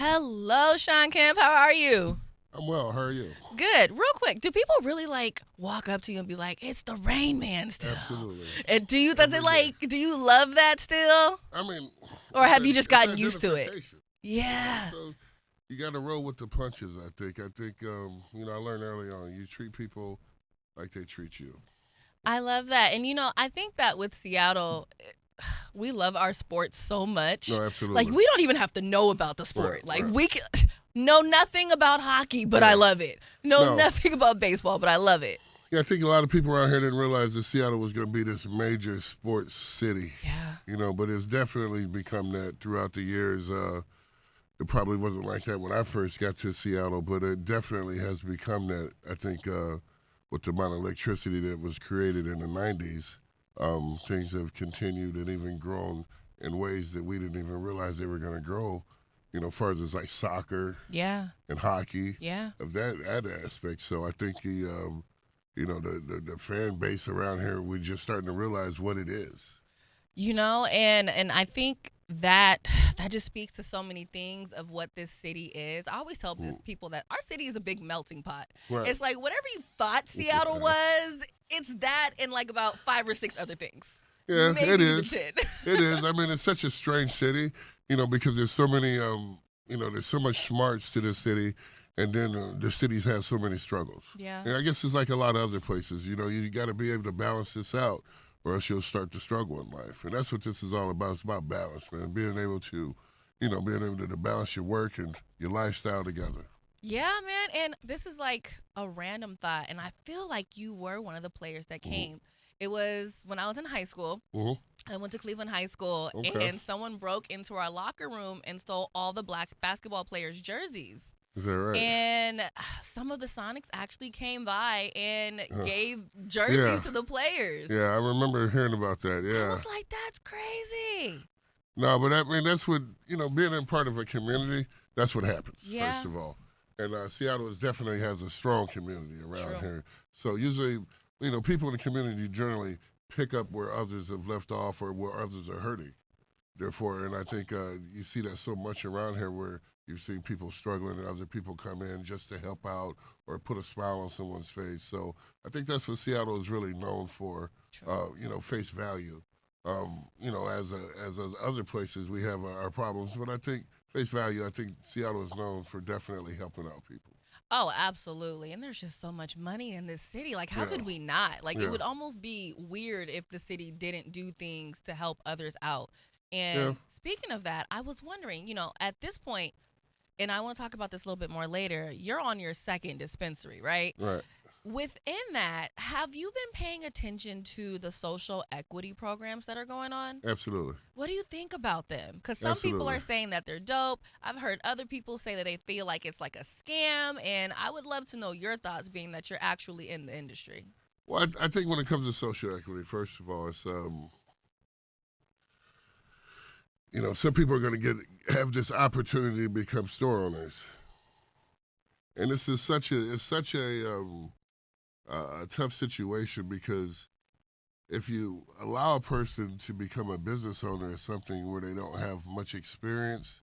Hello, Shawn Kemp. How are you? I'm well. How are you? Good. Real quick, do people really walk up to you and be like, "It's the Rain Man still"? Absolutely. And does it Every day. do you love that still, I mean, or have you just it's gotten used to it? identification. Yeah. So you got to roll with the punches. I learned early on. You treat people like they treat you. I love that. And I think that with Seattle, we love our sports so much. No, absolutely. We don't even have to know about the sport. Right. We can know nothing about hockey, but I love it. Know No. nothing about baseball, but I love it. Yeah, I think a lot of people around here didn't realize that Seattle was going to be this major sports city. Yeah. But it's definitely become that throughout the years. It probably wasn't like that when I first got to Seattle, but it definitely has become that. I think with the amount of electricity that was created in the 90s, things have continued and even grown in ways that we didn't even realize they were going to grow. As far as it's like soccer Yeah. and hockey, Yeah. of that aspect. So I think the fan base around here, we're just starting to realize what it is. And I think that just speaks to so many things of what this city is. I always tell this people that our city is a big melting pot. Right. It's like whatever you thought Seattle was, it's that and like about 5 or 6 other things. Yeah, Maybe it even is. 10. It is. I mean, it's such a strange city, because there's so many, there's so much smarts to this city, and then the cities have so many struggles. Yeah. And I guess it's like a lot of other places. You got to be able to balance this out, or else you'll start to struggle in life. And that's what this is all about. It's about balance, man. Being able to balance your work and your lifestyle together. Yeah, man. And this is like a random thought. And I feel like you were one of the players that came. It was when I was in high school. Mm-hmm. I went to Cleveland High School, Okay. and someone broke into our locker room and stole all the black basketball players' jerseys. Is that right? And some of the Sonics actually came by and gave jerseys to the players. Yeah, I remember hearing about that. Yeah. I was like, that's crazy. No, but I mean, that's what, being in part of a community, that's what happens, Yeah. first of all. And Seattle definitely has a strong community around here. So usually, people in the community generally pick up where others have left off or where others are hurting. Therefore, and I think you see that so much around here where you've seen people struggling and other people come in just to help out or put a smile on someone's face. So I think that's what Seattle is really known for, face value. As other places, we have our problems, but I think face value. I think Seattle is known for definitely helping out people. Oh, absolutely. And there's just so much money in this city. Like, how could we not? Like, it would almost be weird if the city didn't do things to help others out. And speaking of that, I was wondering, at this point, and I want to talk about this a little bit more later, you're on your second dispensary, right? Right. Within that, have you been paying attention to the social equity programs that are going on? Absolutely. What do you think about them? Because some people are saying that they're dope. I've heard other people say that they feel like it's like a scam, and I would love to know your thoughts, being that you're actually in the industry. Well, I think when it comes to social equity, first of all, it's some people are going to have this opportunity to become store owners, and this is such a tough situation because if you allow a person to become a business owner of something where they don't have much experience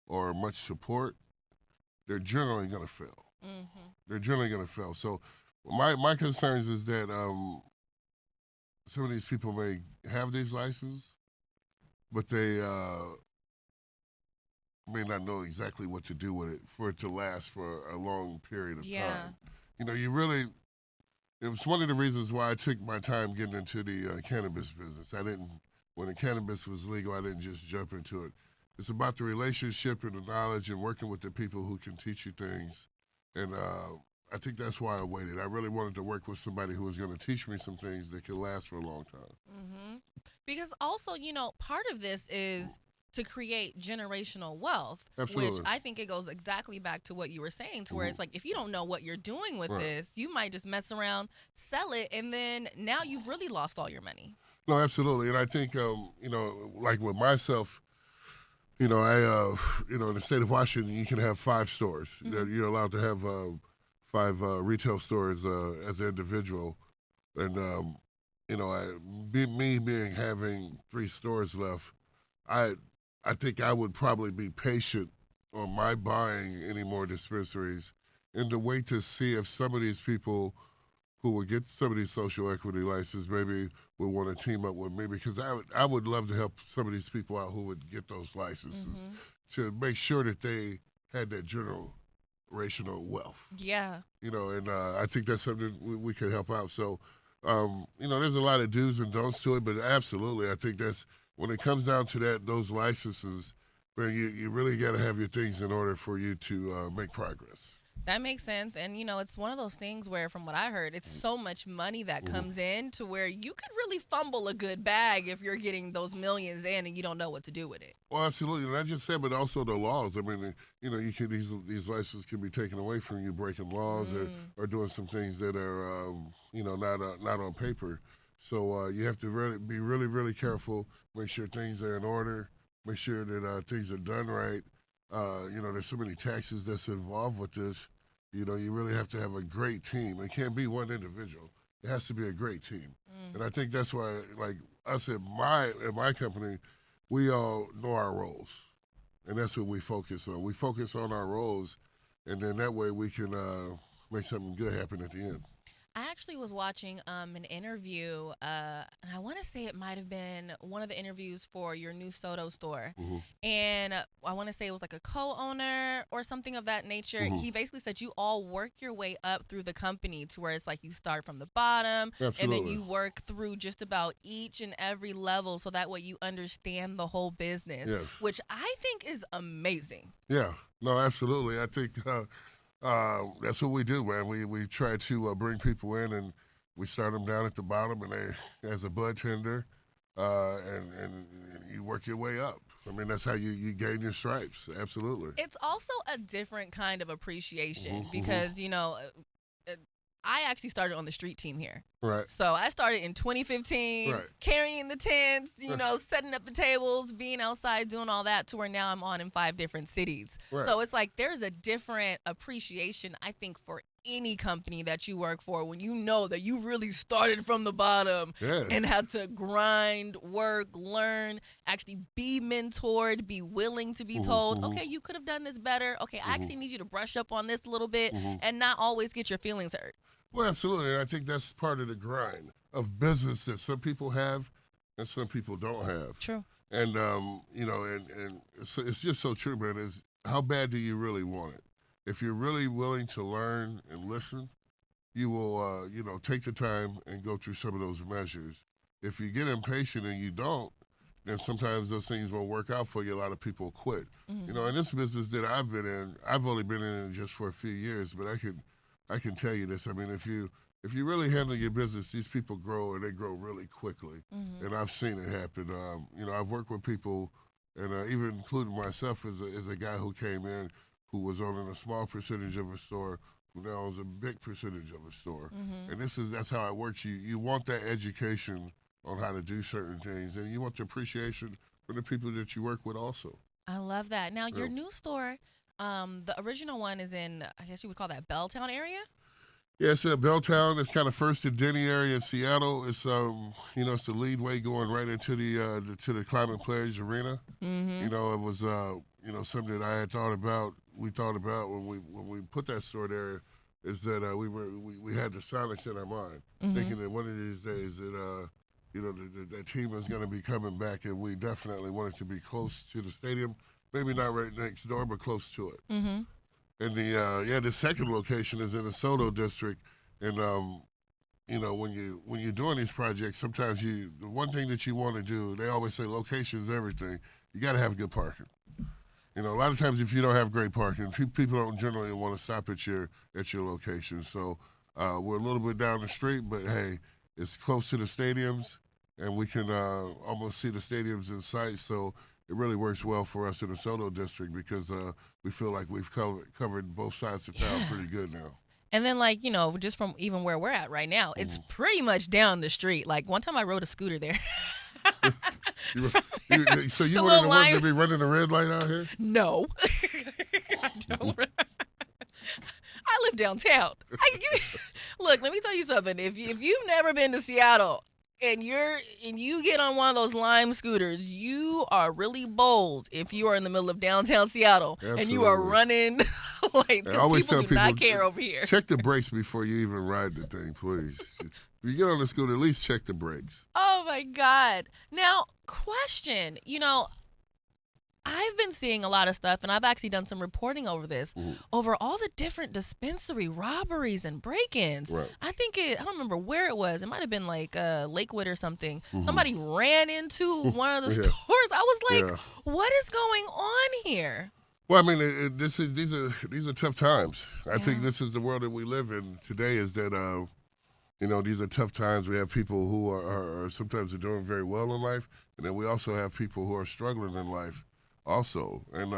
or much support, they're generally going to fail. Mm-hmm. They're generally going to fail. So my concerns is that some of these people may have these licenses, but they may not know exactly what to do with it for it to last for a long period of time. It was one of the reasons why I took my time getting into the cannabis business. When the cannabis was legal, I didn't just jump into it. It's about the relationship and the knowledge and working with the people who can teach you things. And I think that's why I waited. I really wanted to work with somebody who was going to teach me some things that could last for a long time. Mm-hmm. Because also, part of this is to create generational wealth, Absolutely. which I think it goes exactly back to what you were saying, to where it's like, if you don't know what you're doing with this, you might just mess around, sell it, and then now you've really lost all your money. No, absolutely. And I think, like with myself, I, in the state of Washington, you can have 5 stores. Mm-hmm. You're allowed to have 5 retail stores as an individual. And, having 3 stores left, I think I would probably be patient or my buying any more dispensaries, and to wait to see if some of these people who would get some of these social equity licenses maybe would want to team up with me, because I would love to help some of these people out who would get those licenses to make sure that they had that generational wealth. Yeah. And I think that's something we could help out. So, there's a lot of do's and don'ts to it, but absolutely, I think that's when it comes down to those licenses, man, you really got to have your things in order for you to make progress. That makes sense. And, it's one of those things where, from what I heard, it's so much money that comes in to where you could really fumble a good bag if you're getting those millions in and you don't know what to do with it. Well, absolutely. And I just said, but also the laws. I mean, these licenses can be taken away from you breaking laws or doing some things that are, not on paper. So you have to be really, really careful, make sure things are in order, make sure that things are done right. There's so many taxes that's involved with this. You really have to have a great team. It can't be one individual. It has to be a great team. And I think that's why, like us at my company, we all know our roles. And that's what we focus on. We focus on our roles, and then that way we can make something good happen at the end. I actually was watching an interview, and I want to say it might have been one of the interviews for your new Soto store. And I want to say it was like a co-owner or something of that nature. He basically said you all work your way up through the company to where it's like you start from the bottom, and then you work through just about each and every level, so that way you understand the whole business, which I think is amazing. Yeah, no, absolutely. I think that's what we do, man. We try to bring people in, and we start them down at the bottom, and they as a bud tender, and you work your way up. I mean, that's how you gain your stripes. Absolutely. It's also a different kind of appreciation because, I actually started on the street team here. Right. So I started in 2015, carrying the tents, setting up the tables, being outside, doing all that, to where now I'm on in 5 different cities. Right. So it's like there's a different appreciation, I think, for any company that you work for when you know that you really started from the bottom and had to grind, work, learn, actually be mentored, be willing to be told, okay, you could have done this better. Okay, I actually need you to brush up on this a little bit and not always get your feelings hurt. Well, absolutely. And I think that's part of the grind of business that some people have and some people don't have. True. And, and it's just so true, man, is how bad do you really want it? If you're really willing to learn and listen, you will, take the time and go through some of those measures. If you get impatient and you don't, then sometimes those things won't work out for you. A lot of people quit. In this business that I've been in, I've only been in it just for a few years, but I can tell you this. I mean, if you really handle your business, these people grow, and they grow really quickly. And I've seen it happen. I've worked with people, and even including myself as a guy who came in who was owning a small percentage of a store, who now owns a big percentage of a store. And that's how it works. You want that education on how to do certain things, and you want the appreciation for the people that you work with also. I love that. Now, your new store, the original one is in, I guess you would call that Belltown area? Yeah, it's in Belltown. It's kind of first and Denny area in Seattle. It's it's the lead way going right into the Climate Pledge Arena. It was something that I had thought about. We thought about when we put that store there, is that we had the Sonics in our mind, thinking that one of these days that that team is going to be coming back, and we definitely wanted to be close to the stadium. Maybe not right next door, but close to it. And the second location is in the Soto district. And when you're doing these projects, sometimes the one thing that you want to do, they always say location is everything. You got to have good parking. A lot of times if you don't have great parking, people don't generally want to stop at your location. So we're a little bit down the street, but hey, it's close to the stadiums, and we can almost see the stadiums in sight. So it really works well for us in the Soto district because we feel like we've covered both sides of town pretty good now. And then, just from even where we're at right now, it's pretty much down the street. Like, one time I rode a scooter there. So you one of the ones that be running the red light out here? No. I don't. I live downtown. Look, let me tell you something. If you've never been to Seattle, and you get on one of those Lime scooters, you are really bold if you are in the middle of downtown Seattle. Absolutely. And you are running like, because people do not care over here. Check the brakes before you even ride the thing, please. If you get on the scooter, at least check the brakes. Oh my God. Now, question, I've been seeing a lot of stuff, and I've actually done some reporting over this, over all the different dispensary robberies and break-ins. Right. I don't remember where it was. It might have been like Lakewood or something. Somebody ran into one of the stores. I was like, what is going on here? Well, I mean, these are tough times. I think this is the world that we live in today, is that, these are tough times. We have people who are sometimes doing very well in life, and then we also have people who are struggling in life also. And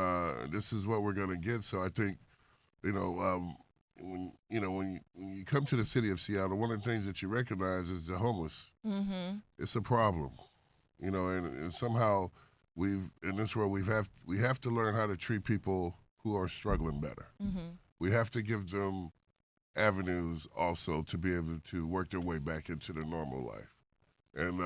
this is what we're going to get. So I think, when you come to the city of Seattle, one of the things that you recognize is the homeless. Mm-hmm. It's a problem, and somehow in this world we have to learn how to treat people who are struggling better. Mm-hmm. We have to give them avenues also to be able to work their way back into the normal life. And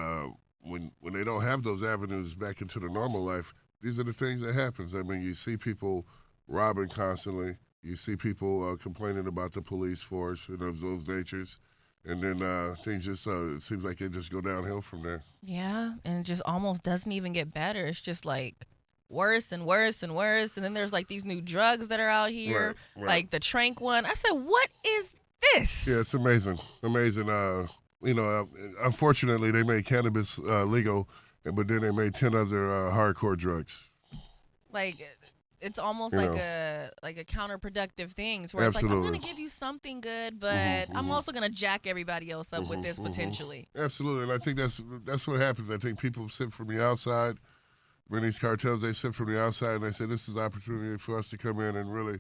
when they don't have those avenues back into the normal life, these are the things that happens. I mean, you see people robbing constantly. You see people complaining about the police force and of those natures. And then things just, it seems like they just go downhill from there. Yeah, and it just almost doesn't even get better. It's just like worse and worse and worse. And then there's like these new drugs that are out here, like the Trank one. I said, what is this? Yeah, it's amazing. Amazing. Unfortunately, they made cannabis legal, but then they made 10 other hardcore drugs. Like, it's almost like a counterproductive thing. Where it's like, I'm going to give you something good, but I'm also going to jack everybody else up with this potentially. Absolutely, and I think that's what happens. I think people sit from the outside. When these cartels, they sit from the outside and they say, this is an opportunity for us to come in and really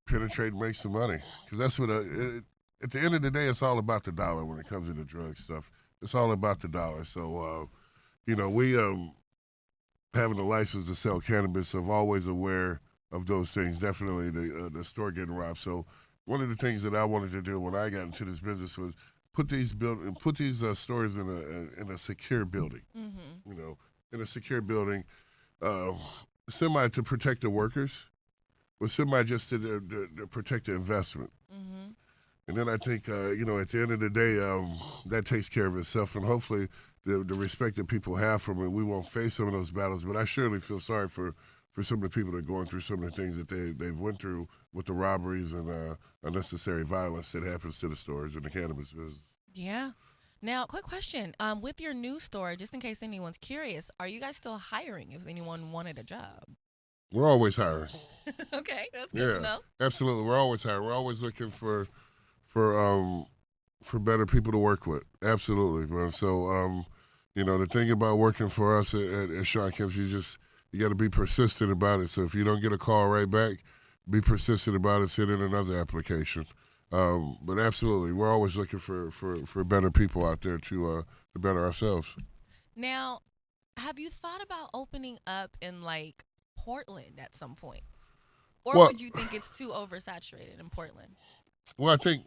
penetrate and make some money. Because that's what, at the end of the day, it's all about the dollar when it comes to the drug stuff. It's all about the dollar. So, we having a license to sell cannabis, I'm always aware of those things. Definitely the store getting robbed. So one of the things that I wanted to do when I got into this business was put these stores in a secure building. Mm-hmm. In a secure building, semi to protect the workers, but semi just to protect the investment. Mm-hmm. And then I think, at the end of the day, that takes care of itself. And hopefully the respect that people have from it, we won't face some of those battles. But I surely feel sorry for some of the people that are going through some of the things that they've went through with the robberies and unnecessary violence that happens to the stores and the cannabis business. Yeah. Now, quick question. With your new store, just in case anyone's curious, are you guys still hiring if anyone wanted a job? We're always hiring. Okay, that's good to know. Absolutely. We're always hiring. We're always looking for better people to work with. Absolutely, man. So, the thing about working for us at Shawn Kemp, you got to be persistent about it. So if you don't get a call right back, be persistent about it. Send in another application. But absolutely, we're always looking for better people out there to better ourselves. Now, have you thought about opening up in like Portland at some point, or would you think it's too oversaturated in Portland? Well, I think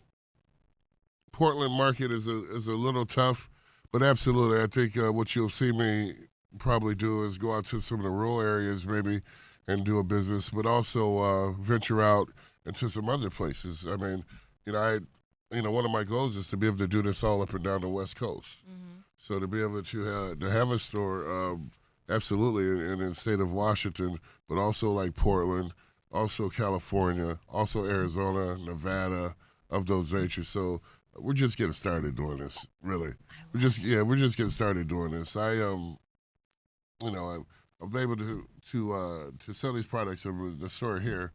Portland market is a little tough, but absolutely, I think what you'll see me probably do is go out to some of the rural areas maybe and do a business, but also venture out into some other places. I mean, one of my goals is to be able to do this all up and down the West Coast. Mm-hmm. So to be able to have a store, absolutely, in the state of Washington, but also like Portland, also California, also Arizona, Nevada, of those natures. So we're just getting started doing this, really. We're just getting started doing this. I'm able to sell these products in the store here,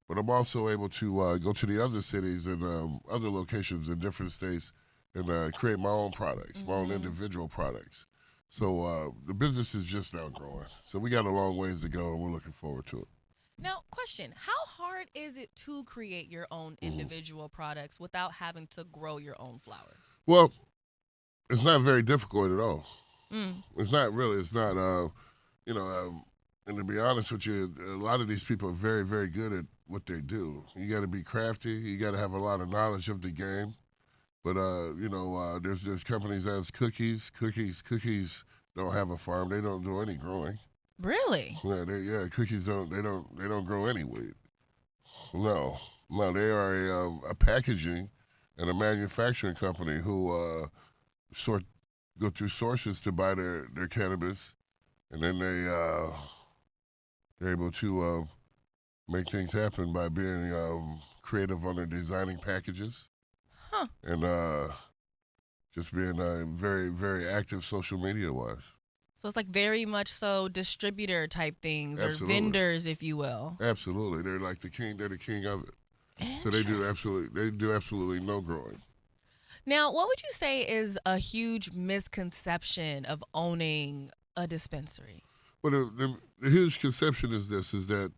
but I'm also able to go to the other cities and other locations in different states and create my own products, my own individual products. So the business is just now growing. So we got a long ways to go, and we're looking forward to it. Now, question, how hard is it to create your own individual products without having to grow your own flower? Well, it's not very difficult at all. It's not really. It's not, and to be honest with you, a lot of these people are very, very good at what they do. You got to be crafty. You got to have a lot of knowledge of the game. But there's companies as Cookies. Cookies don't have a farm. They don't do any growing. Really? Yeah, Cookies don't grow any weed. No, they are a packaging and a manufacturing company who go through sources to buy their cannabis, and then they're able to make things happen by being creative on their designing packages, and just being very, very active social media wise. So it's like very much so distributor type things. Absolutely. Or vendors, if you will. Absolutely, they're like the king. They're the king of it. So they do absolutely no growing. Now, what would you say is a huge misconception of owning a dispensary? Well, the huge conception is that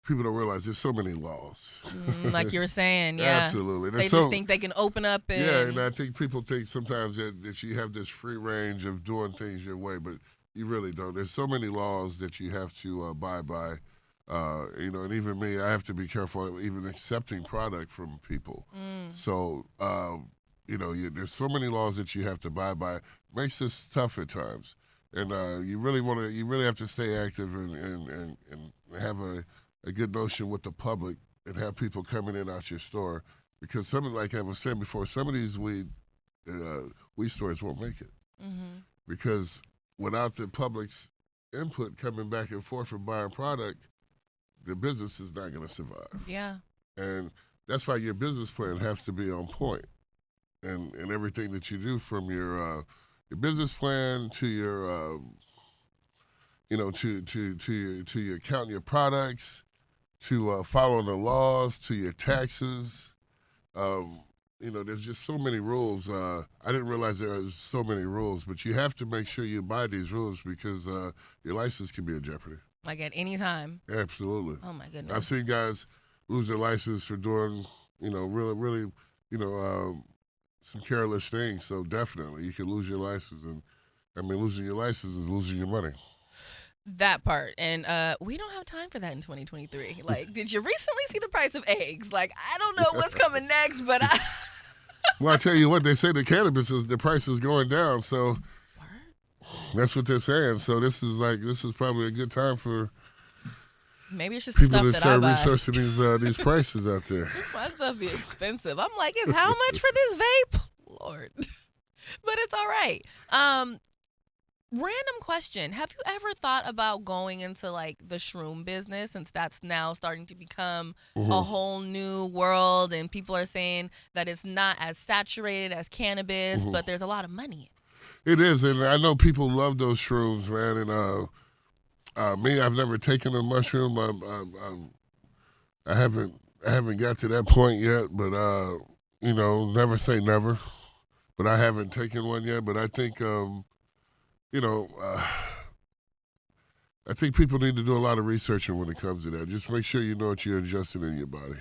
people don't realize there's so many laws. Like you were saying, yeah. Absolutely. They just think they can open up and... Yeah, and I think people think sometimes that you have this free range of doing things your way, but you really don't. There's so many laws that you have to abide by. And even me, I have to be careful even accepting product from people. So, there's so many laws that you have to abide by. Makes this tough at times. And you really have to stay active and have a good notion with the public and have people coming in out your store, because some, like I was saying before, some of these weed stores won't make it because without the public's input coming back and forth and buying product, the business is not going to survive. Yeah. And that's why your business plan has to be on point, and everything that you do, from your business plan to your to your counting your products, to following the laws, to your taxes. There's just so many rules. I didn't realize there was so many rules, but you have to make sure you abide these rules because your license can be in jeopardy. Like at any time? Absolutely. Oh, my goodness. I've seen guys lose their license for doing, really, some careless things. So definitely you can lose your license. And, losing your license is losing your money. That part. And we don't have time for that in 2023. Like, did you recently see the price of eggs? Like, I don't know what's coming next, but Well, I tell you what, they say the price is going down. So that's what they're saying. So this is probably a good time for maybe it's just people the to stuff that start I buy. researching these prices out there. My stuff be expensive. I'm like, it's how much for this vape? Lord. But it's all right. Random question. Have you ever thought about going into like the shroom business, since that's now starting to become a whole new world, and people are saying that it's not as saturated as cannabis, but there's a lot of money in it? It is, and I know people love those shrooms, man. And me, I've never taken a mushroom. I haven't got to that point yet, but never say never. But I haven't taken one yet. But I think, I think people need to do a lot of researching when it comes to that. Just make sure you know what you're ingesting in your body.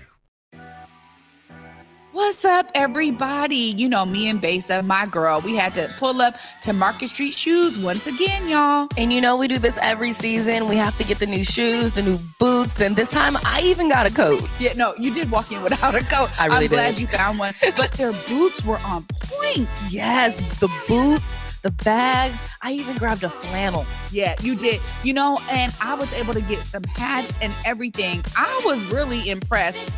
What's up, everybody? You know, me and Besa, my girl, we had to pull up to Market Street Shoes once again, y'all. And you know, we do this every season. We have to get the new shoes, the new boots, and this time I even got a coat. Yeah, no, you did walk in without a coat. I really I'm glad did. you found one. But their boots were on point. Yes, the boots, the bags. I even grabbed a flannel. Yeah, you did. And I was able to get some hats and everything. I was really impressed.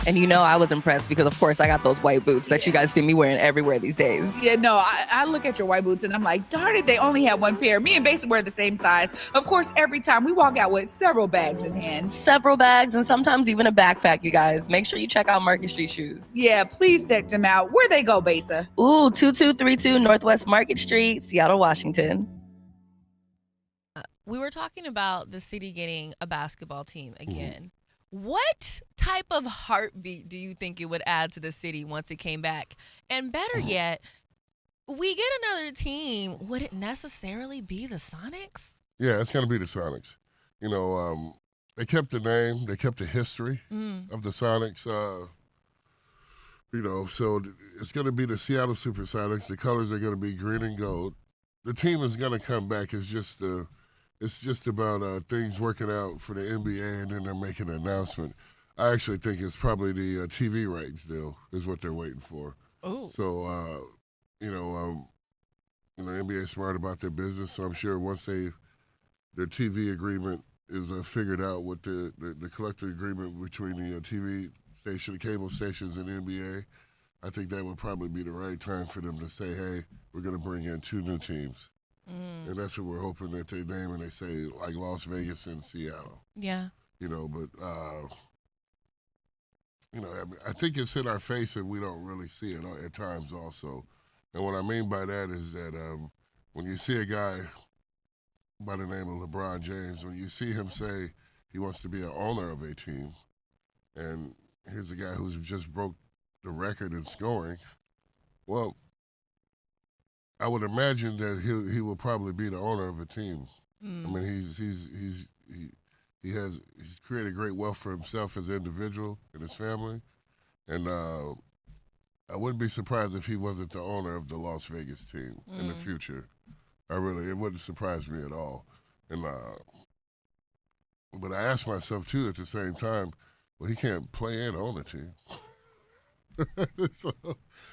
And I was impressed because, of course, I got those white boots that you guys see me wearing everywhere these days. Yeah, no, I look at your white boots and I'm like, darn it, they only had one pair. Me and Besa wear the same size. Of course, every time we walk out with several bags in hand. Several bags and sometimes even a backpack, you guys. Make sure you check out Market Street Shoes. Yeah, please check them out. Where they go, Besa? Ooh, 2232 Northwest Market Street, Seattle, Washington. We were talking about the city getting a basketball team again. What type of heartbeat do you think it would add to the city once it came back? And better yet, we get another team, would it necessarily be the Sonics? Yeah, it's going to be the Sonics. They kept the name, they kept the history of the Sonics. So it's going to be the Seattle Supersonics. The colors are going to be green and gold. The team is going to come back. It's just about things working out for the NBA, and then they're making an announcement. I actually think it's probably the TV rights deal is what they're waiting for. Oh. So, NBA smart about their business. So I'm sure once their TV agreement is figured out with the collective agreement between the TV station, the cable stations, and the NBA, I think that would probably be the right time for them to say, hey, we're going to bring in 2 new teams. And that's what we're hoping that they name, and they say, like Las Vegas and Seattle. Yeah. But I think it's in our face and we don't really see it at times also. And what I mean by that is that when you see a guy by the name of LeBron James, when you see him say he wants to be an owner of a team, and here's a guy who's just broke the record in scoring, well, I would imagine that he will probably be the owner of a team. I mean, he's created great wealth for himself as an individual and his family, and I wouldn't be surprised if he wasn't the owner of the Las Vegas team in the future. It wouldn't surprise me at all. And but I ask myself too at the same time, well, he can't play and own a team.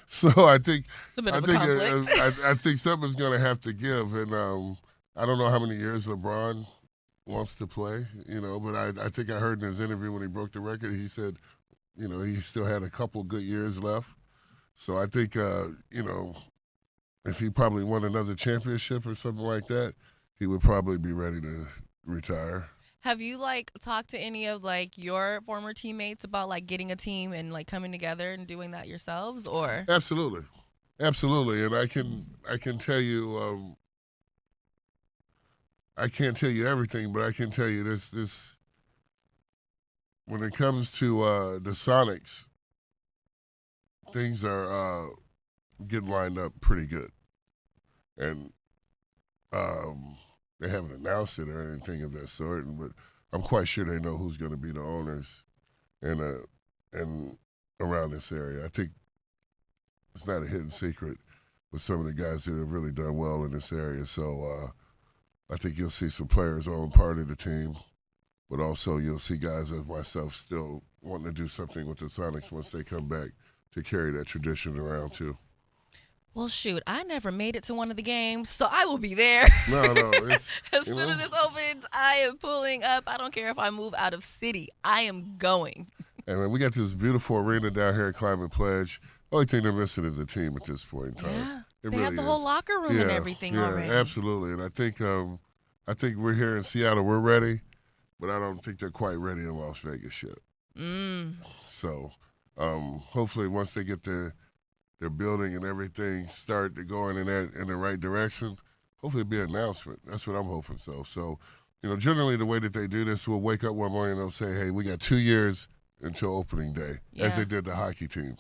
so I think It's a bit of a conflict. I think something's going to have to give, and I don't know how many years LeBron wants to play, but I think I heard in his interview when he broke the record, he said, he still had a couple good years left. So I think, if he probably won another championship or something like that, he would probably be ready to retire. Have you talked to any of your former teammates about getting a team and coming together and doing that yourselves, or? Absolutely, and I can tell you. I can't tell you everything, but I can tell you this. When it comes to the Sonics, things are getting lined up pretty good, and they haven't announced it or anything of that sort. But I'm quite sure they know who's going to be the owners, and around this area. I think it's not a hidden secret with some of the guys that have really done well in this area. So I think you'll see some players own part of the team, but also you'll see guys like myself still wanting to do something with the Sonics once they come back to carry that tradition around too. Well, shoot, I never made it to one of the games, so I will be there. No. As soon as this opens, I am pulling up. I don't care if I move out of city. I am going. And man, we got this beautiful arena down here at Climate Pledge. Only thing they're missing is a team at this point in time. Yeah, they really have the whole locker room and everything already. Yeah, absolutely. And I think we're here in Seattle. We're ready, but I don't think they're quite ready in Las Vegas yet. So hopefully once they get their building and everything start to going in the right direction, hopefully it'll be an announcement. That's what I'm hoping so. So, generally the way that they do this, we'll wake up one morning and they'll say, hey, we got 2 years until opening day, as they did the hockey team.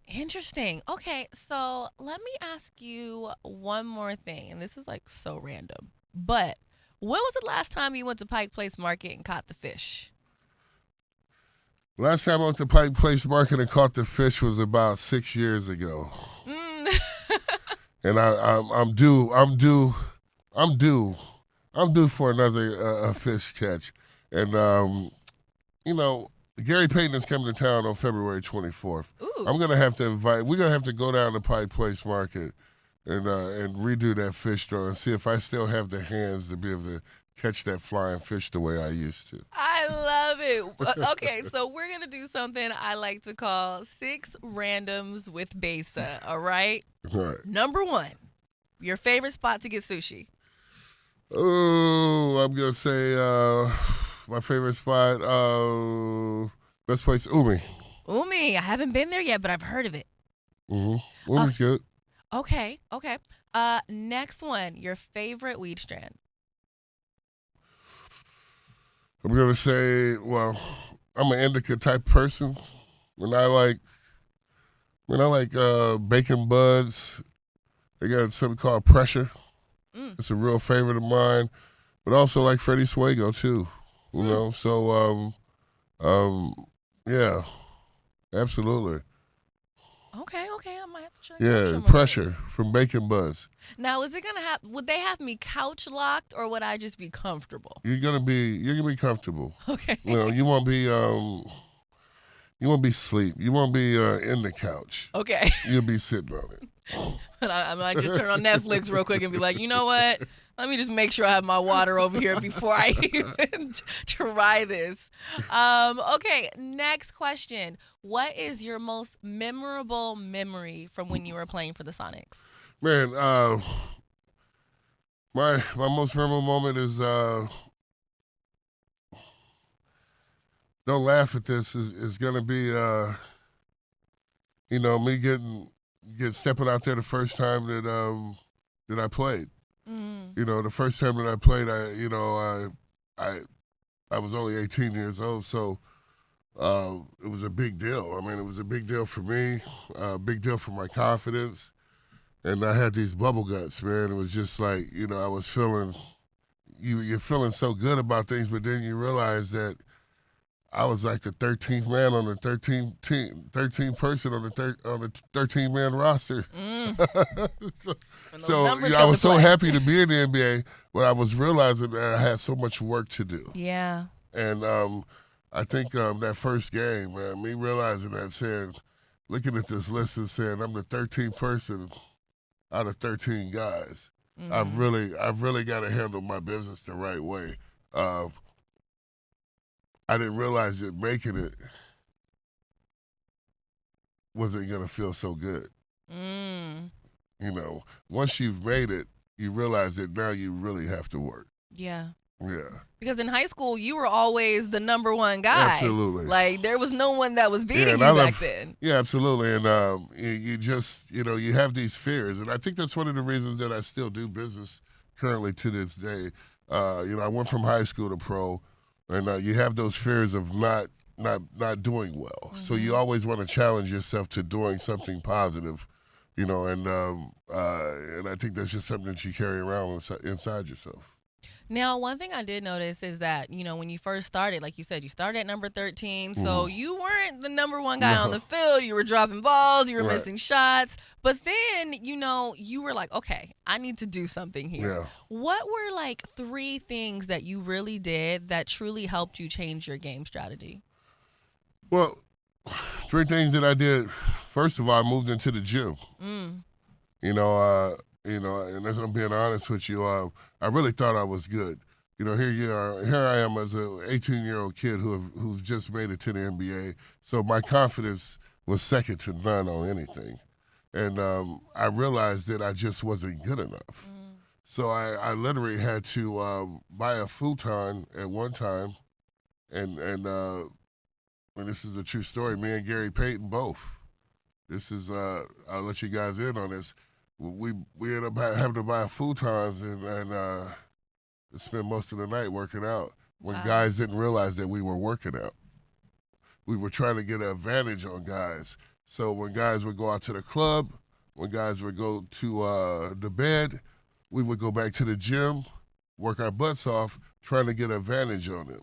Interesting. Okay, so let me ask you one more thing, and this is so random. But when was the last time you went to Pike Place Market and caught the fish? Last time I went to Pike Place Market and caught the fish was about 6 years ago. And I'm due for another fish catch. And Gary Payton is coming to town on February 24th. Ooh. We're gonna have to go down to Pike Place Market and redo that fish throw and see if I still have the hands to be able to catch that flying fish the way I used to. I love it. Okay, so we're going to do something I like to call 6 Randoms with Besa, all right? All right. Number 1, your favorite spot to get sushi. Oh, I'm going to say my favorite spot, best place, Umi. Umi, I haven't been there yet, but I've heard of it. Mm-hmm. Umi's good. Okay. Next one, your favorite weed strand. I'm going to say, well, I'm an indica type person. When I like bacon buds, they got something called Pressure. It's a real favorite of mine. But also like Freddie Swago too, So, yeah, absolutely. Okay, I might have to check. Yeah, Pressure from Bacon Buds. Now, would they have me couch locked, or would I just be comfortable? You're gonna be comfortable. Okay. You won't be You won't be asleep. You won't be in the couch. Okay. You'll be sitting on it. And I might just turn on Netflix real quick and be like, you know what? Let me just make sure I have my water over here before I even try this. Okay, next question. What is your most memorable memory from when you were playing for the Sonics? Man, my most memorable moment is don't laugh at this, is gonna be me stepping out there the first time that I played. The first time that I played, I was only 18 years old, so it was a big deal. I mean, it was a big deal for me, a big deal for my confidence, and I had these bubble guts, man. It was just like, I was feeling, you're feeling so good about things, but then you realize that I was like the 13th man on the 13th person on the 13-man roster. so I was so happy to be in the NBA, but I was realizing that I had so much work to do. Yeah. And I think that first game, man, me realizing that, looking at this list and saying I'm the 13th person out of 13 guys. I've really got to handle my business the right way. I didn't realize that making it wasn't going to feel so good. Once you've made it, you realize that now you really have to work. Yeah. Yeah. Because in high school, you were always the number one guy. Absolutely. Like, there was no one that was beating you back then. Yeah, absolutely. And you just, you have these fears. And I think that's one of the reasons that I still do business currently to this day. I went from high school to pro. And you have those fears of not doing well. So you always want to challenge yourself to doing something positive, and I think that's just something that you carry around inside yourself. Now, one thing I did notice is that, when you first started, like you said, you started at number 13, so you weren't the number one guy on the field. You were dropping balls, you were missing shots, but then, you were like, okay, I need to do something here. Yeah. What were like 3 things that you really did that truly helped you change your game strategy? Well, 3 things that I did. First of all, I moved into the gym. And as I'm being honest with you, I really thought I was good. Here I am as an 18-year-old kid who's just made it to the NBA. So my confidence was second to none on anything. And I realized that I just wasn't good enough. So I literally had to buy a futon at one time. And this is a true story, me and Gary Payton both. This is, I'll let you guys in on this. We ended up having to buy futons and spend most of the night working out when guys didn't realize that we were working out. We were trying to get an advantage on guys. So when guys would go out to the club, when guys would go to the bed, we would go back to the gym, work our butts off, trying to get an advantage on them.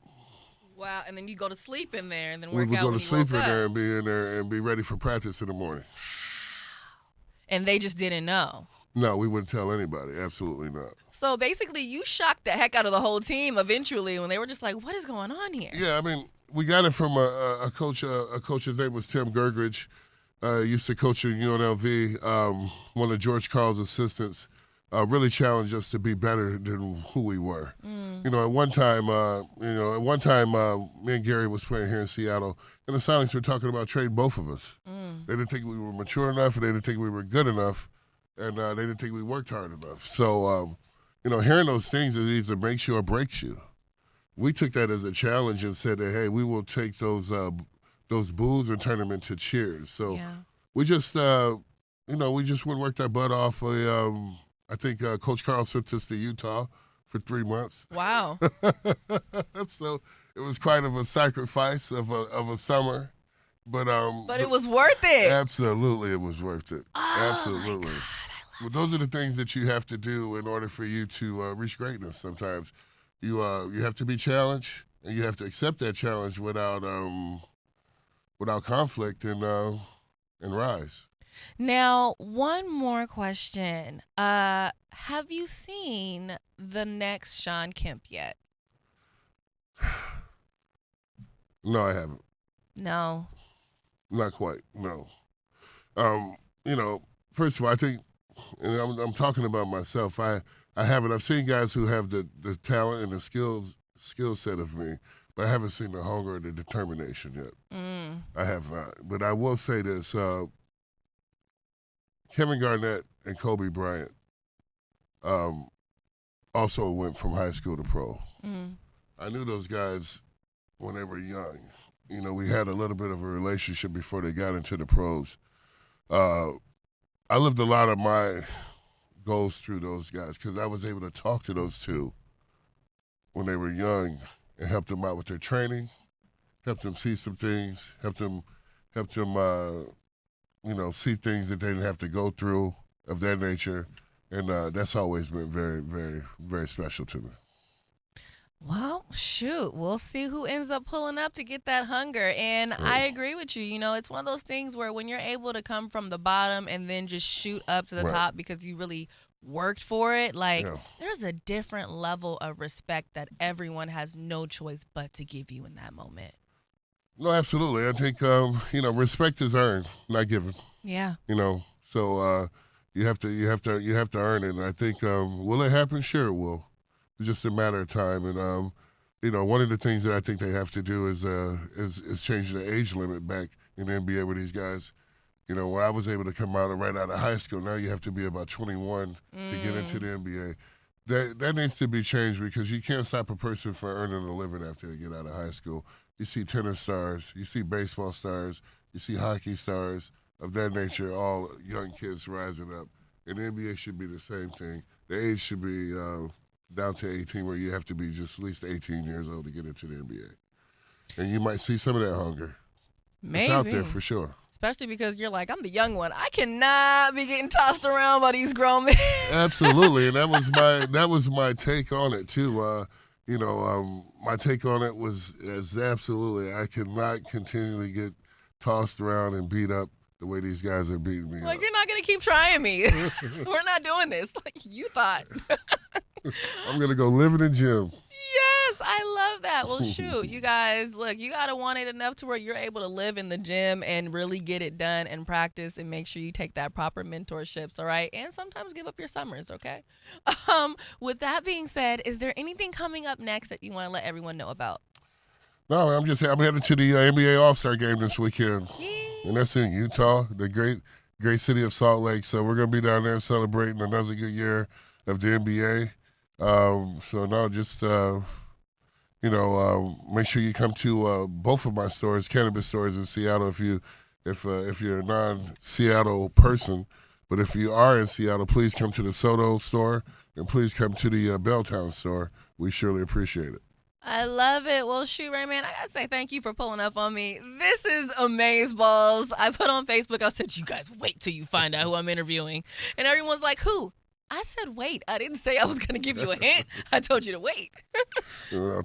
Wow, and then you go to sleep in there and then work out when you woke up. We would go to sleep in there and be in there and be ready for practice in the morning. And they just didn't know. No, we wouldn't tell anybody. Absolutely not. So basically, you shocked the heck out of the whole team eventually when they were just like, what is going on here? Yeah, I mean, we got it from a coach. A coach's name was Tim Gergridge. Used to coach at UNLV. One of George Karl's assistants. Really challenged us to be better than who we were. At one time, me and Gary was playing here in Seattle, and the Sonics were talking about trading both of us. They didn't think we were mature enough, and they didn't think we were good enough, and they didn't think we worked hard enough. So, hearing those things, it either makes you or breaks you. We took that as a challenge and said that, hey, we will take those boos and turn them into cheers. So we just, we just went and worked our butt off. I think Coach Karl sent us to Utah for 3 months. Wow. So it was quite of a sacrifice of a summer. But it was worth it. Absolutely, it was worth it. Oh, absolutely. My God, Well, those are the things that you have to do in order for you to reach greatness. Sometimes you have to be challenged, and you have to accept that challenge without conflict and rise. Now, one more question. Have you seen the next Shawn Kemp yet? No, I haven't. No. Not quite. No. You know, first of all, I think, and I'm talking about myself. I haven't. I've seen guys who have the talent and the skill set of me, but I haven't seen the hunger or the determination yet. I have not. But I will say this: Kevin Garnett and Kobe Bryant also went from high school to pro. I knew those guys when they were young. You know, we had a little bit of a relationship before they got into the pros. I lived a lot of my goals through those guys because I was able to talk to those two when they were young and help them out with their training, help them see some things, help them, see things that they didn't have to go through of that nature. And that's always been very, very, very special to me. Well, shoot, we'll see who ends up pulling up to get that hunger. And I agree with you. You know, it's one of those things where when you're able to come from the bottom and then just shoot up to the top because you really worked for it, there's a different level of respect that everyone has no choice but to give you in that moment. No, absolutely. I think, respect is earned, not given. Yeah. So you have to earn it. And I think, will it happen? Sure it will. It's just a matter of time. And, one of the things that I think they have to do is change the age limit back in the NBA with these guys. Where I was able to come out right out of high school, now you have to be about 21 to get into the NBA. That needs to be changed because you can't stop a person from earning a living after they get out of high school. You see tennis stars, you see baseball stars, you see hockey stars of that nature, all young kids rising up. And the NBA should be the same thing. The age should be down to 18 where you have to be just at least 18 years old to get into the NBA. And you might see some of that hunger. Maybe. It's out there for sure. Especially because you're like, I'm the young one. I cannot be getting tossed around by these grown men. Absolutely, and that was my take on it too. My take on it was absolutely I cannot continually get tossed around and beat up the way these guys are beating me up. You're not gonna keep trying me. We're not doing this like you thought. I'm gonna go live in the gym. Yes, I love that. Well, shoot, you guys, look, you got to want it enough to where you're able to live in the gym and really get it done and practice and make sure you take that proper mentorships, all right? And sometimes give up your summers, okay? With that being said, is there anything coming up next that you want to let everyone know about? No, I'm headed to the NBA All-Star game this weekend. Yay. And that's in Utah, the great city of Salt Lake. So we're going to be down there celebrating another good year of the NBA. Make sure you come to both of my stores, cannabis stores in Seattle. If you're a non-Seattle person, but if you are in Seattle, please come to the Soto store and please come to the Belltown store. We surely appreciate it. I love it. Well, shoot, Rayman, I gotta say thank you for pulling up on me. This is amazeballs. I put on Facebook, I said, you guys wait till you find out who I'm interviewing. And everyone's like, who? I said, wait. I didn't say I was going to give you a hint. I told you to wait.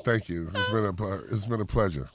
Thank you. It's been a pleasure.